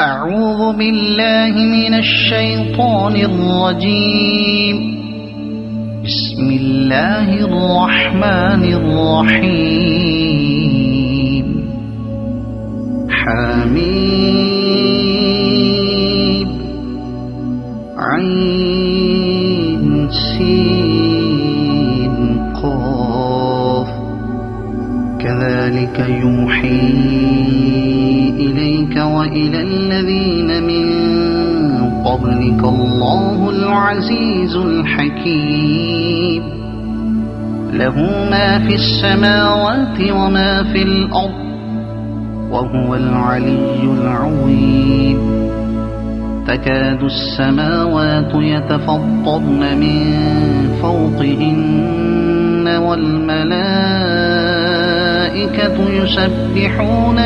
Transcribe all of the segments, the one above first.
أعوذ بالله من الشيطان الرجيم. بسم الله الرحمن الرحيم. حميم عين سين قاف كذلك يوحي إليك وإلى الذين من قبلك الله العزيز الحكيم. له ما في السماوات وما في الأرض وهو العلي العظيم. تكاد السماوات يتفطرن من فوقهن والملائكة يسبحون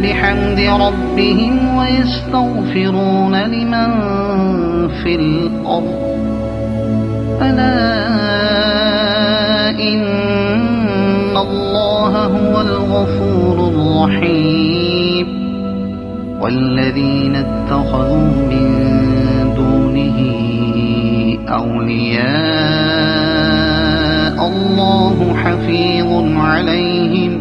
بحمد ربهم ويستغفرون لمن في الأرض. ألا إن الله هو الغفور الرحيم. والذين اتخذوا من دونه أولياء الله حفيظ عليهم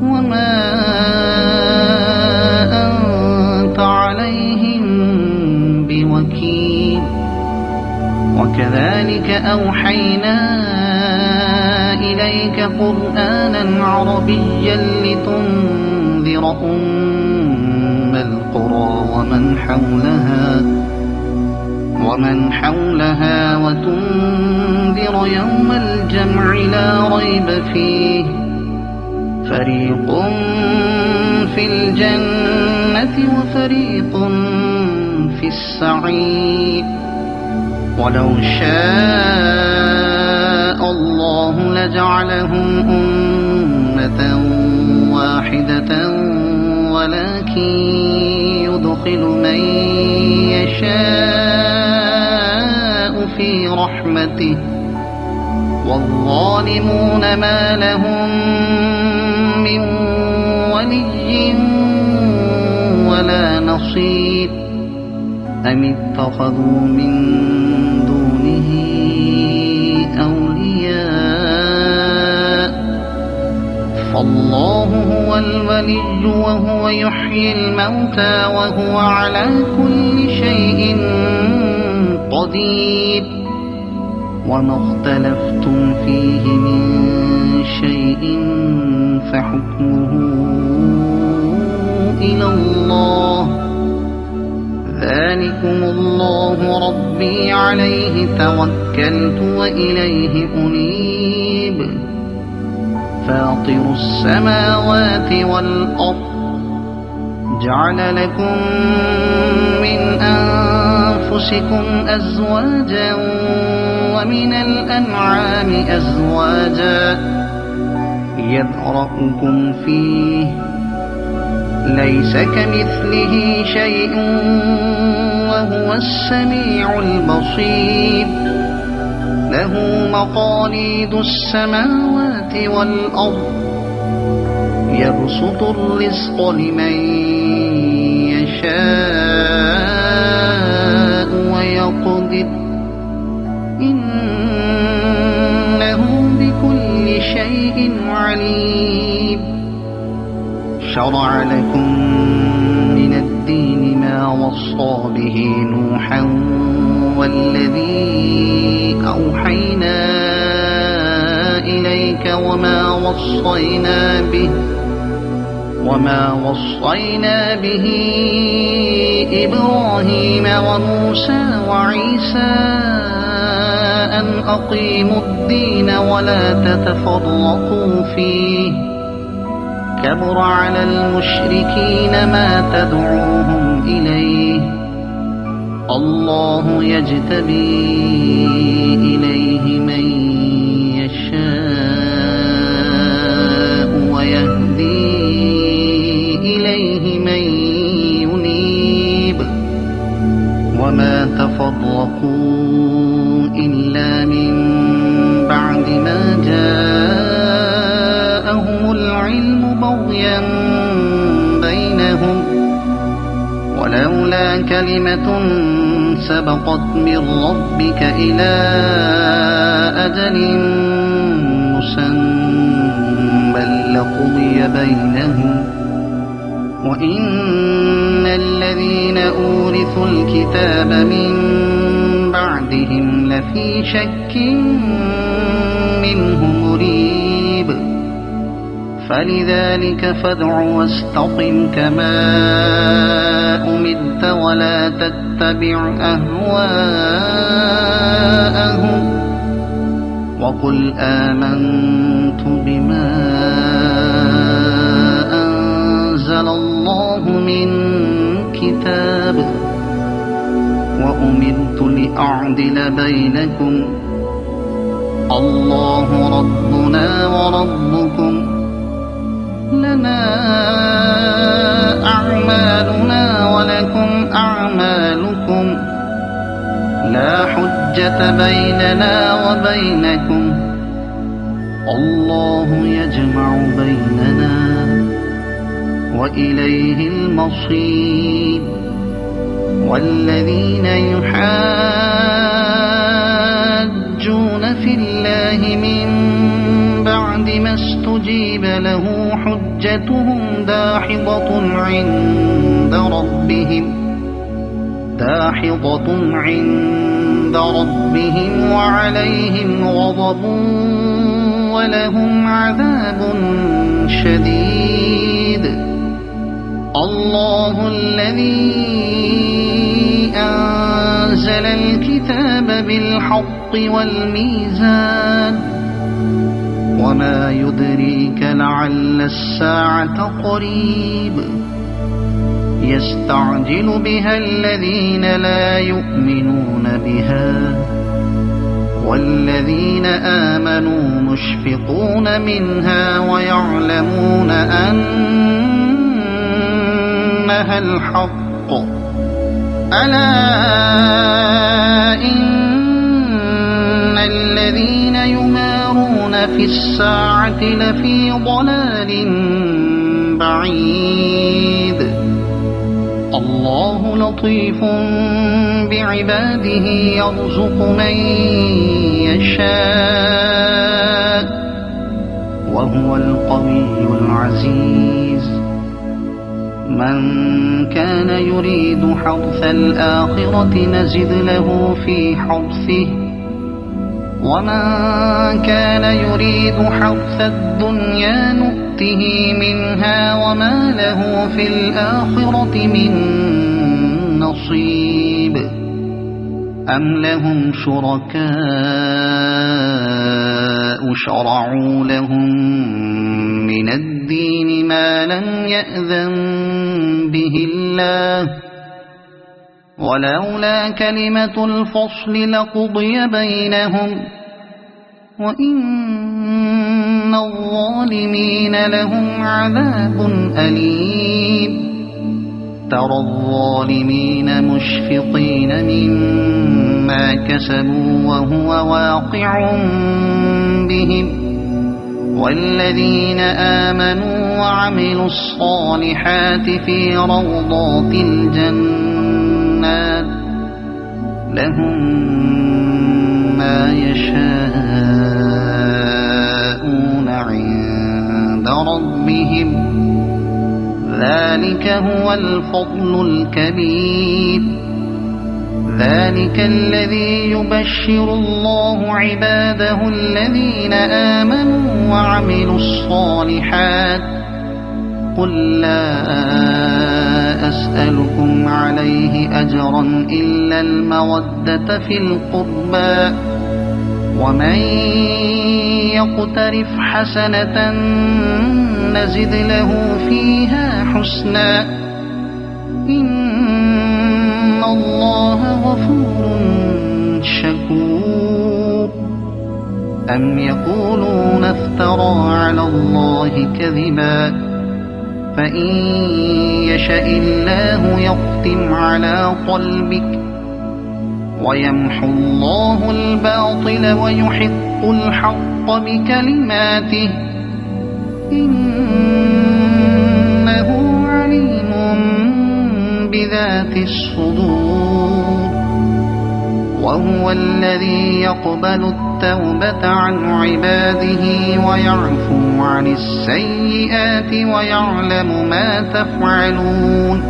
وما أنت عليهم بوكيل. وكذلك أوحينا إليك قرآنا عربيا لتنذر أم القرى ومن حولها وتنذر يوم الجمع لا ريب فيه. فريق في الجنة وفريق في السعير. ولو شاء الله لجعلهم أمة واحدة ولكن يدخل من يشاء في رحمته. والظالمون ما لهم من ولي ولا نصير. أم اتخذوا من دونه أولياء فالله هو الولي وهو يحيي الموتى وهو على كل شيء قدير. وما اختلفتم فيه من شيء فحكمه إلى الله. ذلكم الله ربي عليه توكلت وإليه أنيب. فاطر السماوات والأرض جعل لكم من أنفسكم أزواجا ومن الأنعام أزواجا يذرأكم فيه ليس كمثله شيء وهو السميع البصير. له مقاليد السماوات والأرض يبسط الرزق لمن يشاء ويقدر إنه بكل شيء عليم. شرع لكم من الدين ما وصى به نوحا والذي أوحينا إليك وما وصينا به إبراهيم وموسى وعيسى أن أقيموا الدين ولا تتفرقوا فيه. كبر على المشركين ما تدعوهم إليه. الله يجتبي إليه من يشاء ويهدي إليه من ينيب. وما تفرقوا إلا من بعد ما جاءهم العلم العلم بغيا بينهم ولولا كلمة سبقت من ربك إلى أجل مسمى لقضي بينهم وإن الذين أورثوا الكتاب من بعدهم لفي شك منه مريب فلذلك فادع واستقم كما أمرت ولا تتبع أهواءهم وقل آمنت بما أنزل الله من كتاب وأمرت لأعدل بينكم الله ربنا وربكم لنا أعمالنا ولكم أعمالكم لا حجة بيننا وبينكم الله يجمع بيننا وإليه المصير والذين يحاجون في الله من بعد ما استجيب له حجتهم داحضة عند ربهم وعليهم غضب ولهم عذاب شديد الله الذي أنزل الكتاب بالحق والميزان وما يدريك لعل الساعة قريب يستعجل بها الذين لا يؤمنون بها والذين آمنوا مشفقون منها ويعلمون أنها الحق ألا إن الذين يمارون في الساعة لفي ضلال بعيد الله لطيف بعباده يرزق من يشاء وهو القوي العزيز من كان يريد حرث الآخرة نزد له في حرثه ومن كان يريد حرث الدنيا نؤته منها وما له في الآخرة من نصيب أم لهم شركاء شرعوا لهم من الدين ما لم يأذن به الله ولولا كلمة الفصل لقضي بينهم وإن الظالمين لهم عذاب أليم ترى الظالمين مشفقين مما كسبوا وهو واقع بهم والذين آمنوا وعملوا الصالحات في روضات الجنات لهم ما يشاءون عند ربهم ذلك هو الفضل الكبير ذلك الذي يبشر الله عباده الذين آمنوا وعملوا الصالحات قل لا أسألكم عليه أجرا إلا المودة في القربى ومن يقترف حسنة نزد له فيها حسنا إن الله غفور شكور أم يقولون افترى على الله كذبا فإن يشأ الله يختم على قلبك ويمحو الله الباطل ويحق الحق بكلماته إنه عليم بذات الصدور وهو الذي يقبل التوبة عن عباده ويعفو عن السيئات ويعلم ما تفعلون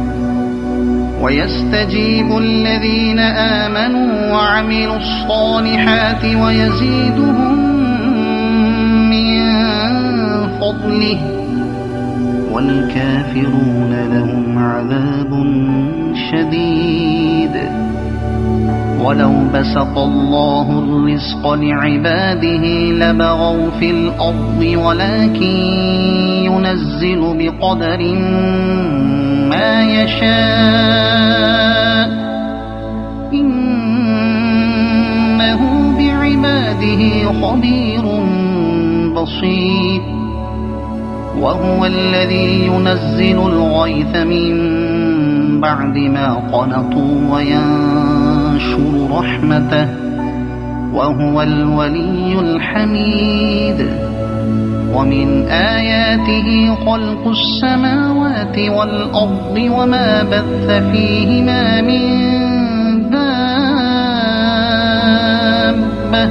ويستجيب الذين آمنوا وعملوا الصالحات ويزيدهم من فضله والكافرون لهم عذاب شديد ولو بسط الله الرزق لعباده لبغوا في الأرض ولكن ينزل بقدر ما يشاء إنه بعباده خبير بصير وهو الذي ينزل الغيث من بعد ما قنطوا وينشر رحمته وهو الولي الحميد ومن آياته خلق السماوات والأرض وما بث فيهما من دابة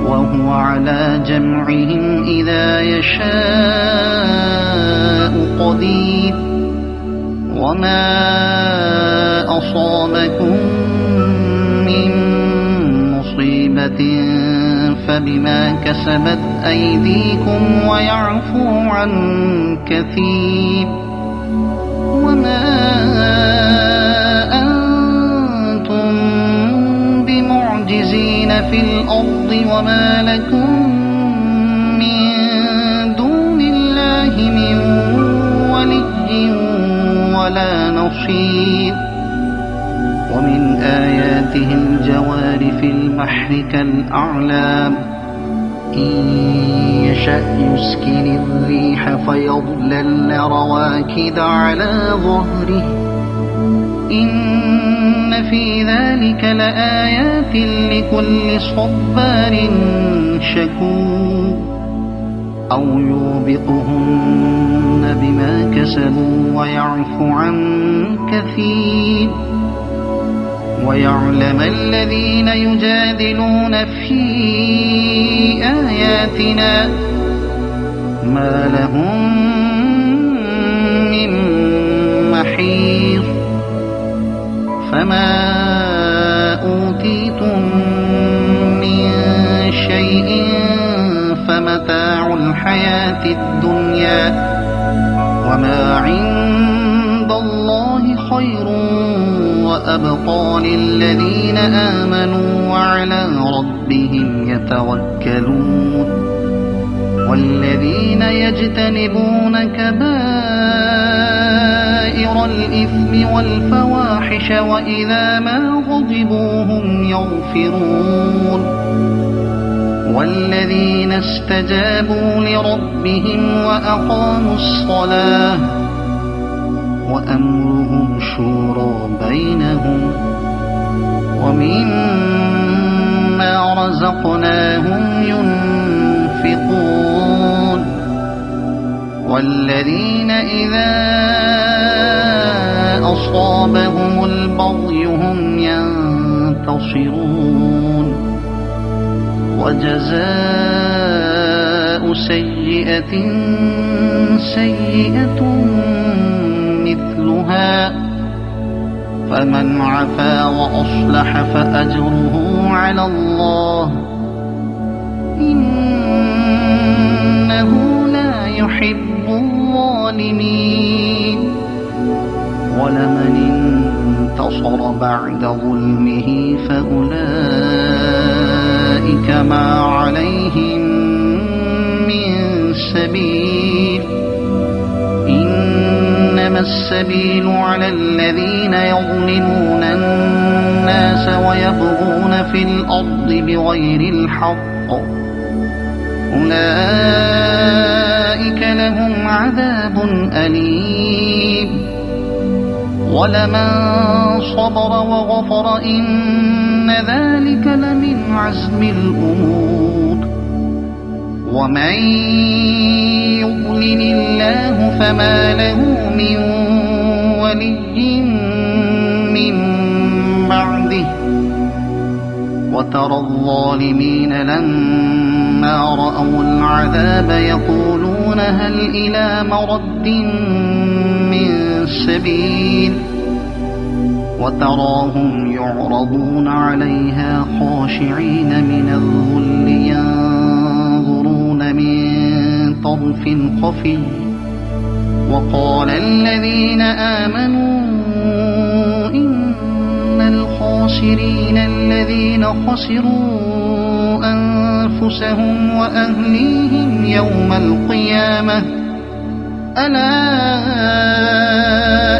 وهو على جمعهم إذا يشاء قدير وما أصابكم من مصيبة فبما كسبت أيديكم ويعفو عن كثير وما أنتم بمعجزين في الأرض وما لكم من دون الله من ولي ولا نصير ومن آياته الجوار في البحر كالأعلام إن يشأ يسكن الريح فيظللن رواكد على ظهره إن في ذلك لآيات لكل صبار شكور أو يوبقهن بما كسبوا ويعفو عن كثير ويعلم الذين يجادلون في آياتنا ما لهم من محيص فما أوتيتم من شيء فمتاع الحياة الدنيا وما عند الله خير وأبقى للذين آمنوا وعلى ربهم يتوكلون والذين يجتنبون كبائر الإثم والفواحش وإذا ما غضبوا هم يغفرون والذين استجابوا لربهم وأقاموا الصلاة وأمرهم شورى بينهم ومما رزقناهم ينفقون والذين إذا أصابهم البغي هم ينتصرون وجزاء سيئة سيئة مثلها فمن عفا وأصلح فأجره على الله إنه لا يحب الظالمين ولمن انتصر بعد ظلمه فأولئك ما عليهم من سبيل إنما السبيل على الذين يظلمون الناس ويبغون في الأرض بغير الحق أولئك لهم عذاب أليم ولمن صبر وغفر إن ذلك لمن عزم الأمور ومن يضلل الله فما له من ولي من بعده وترى الظالمين لما رأوا العذاب يقولون هل إلى مرد من سبيل وتراهم يعرضون عليها خاشعين من الذل ينظرون من طرف خفي وقال الذين آمنوا إن الخاسرين الذين خسروا أنفسهم وأهليهم يوم القيامة ألا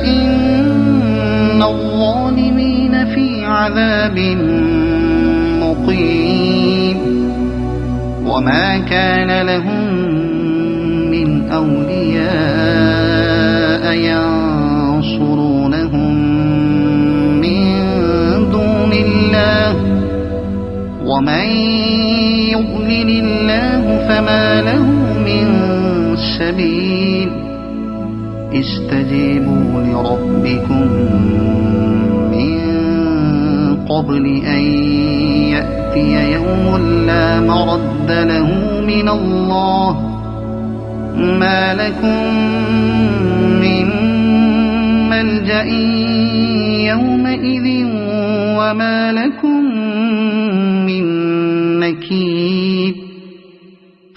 إن الظالمين في عذاب مقيم وما كان لهم من أولياء ينصرونهم من دون الله ومن يضلل الله فما له من سبيل استجيبوا لربكم من قبل أن يأتي يوم لا مرد له من الله ما لكم من ملجأ يومئذ وما لكم من نكير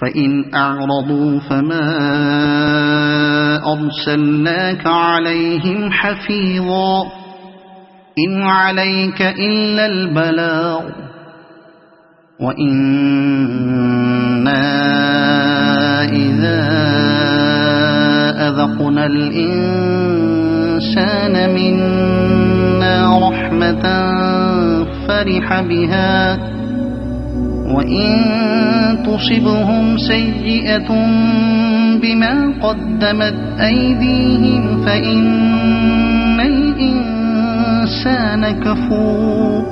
فإن أعرضوا فما أرسلناك عليهم حفيظا إن عليك إلا البلاغ وإنا إذا أذقنا الإنسان منا رحمة فرح بها وإن تصبهم سيئة بما قدمت أيديهم فإن الإنسان كفور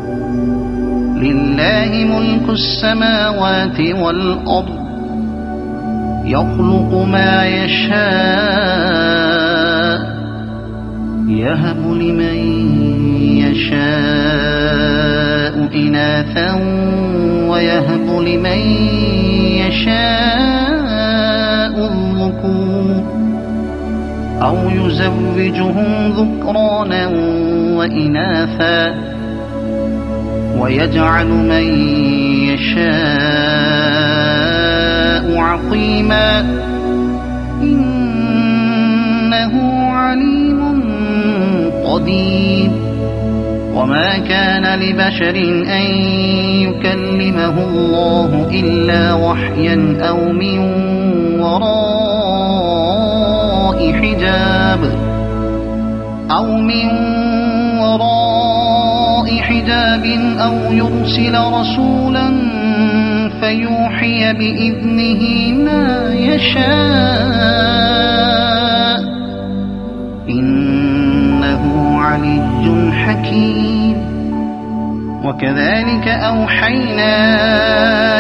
لله ملك السماوات والأرض يخلق ما يشاء يهب لمن يشاء إناثا ويهب لمن يشاء الذكور أو يزوجهم ذكرانا وإناثا ويجعل من يشاء عقيما إنه عليم قدير وما كان لبشر أن يكلمه الله إلا وحيا أو من وراء حجاب أو يرسل رسولا فيوحي بإذنه ما يشاء إنه علي حكيم وكذلك أوحينا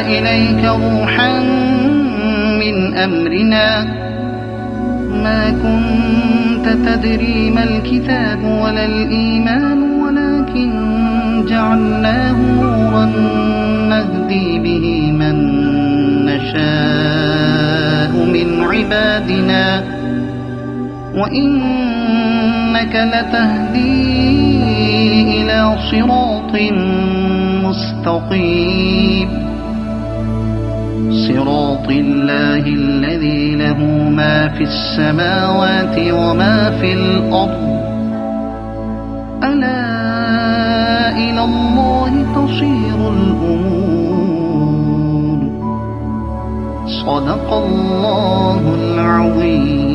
إليك روحا من أمرنا ما كنت تدري ما الكتاب ولا الإيمان ولكن جعلناه نورا نهدي به من نشاء من عبادنا وإنك لتهدي إلى صراط مستقيم صراط الله الذي له ما في السماوات وما في الأرض ألا إلى الله تصير الأمور صدق الله العظيم.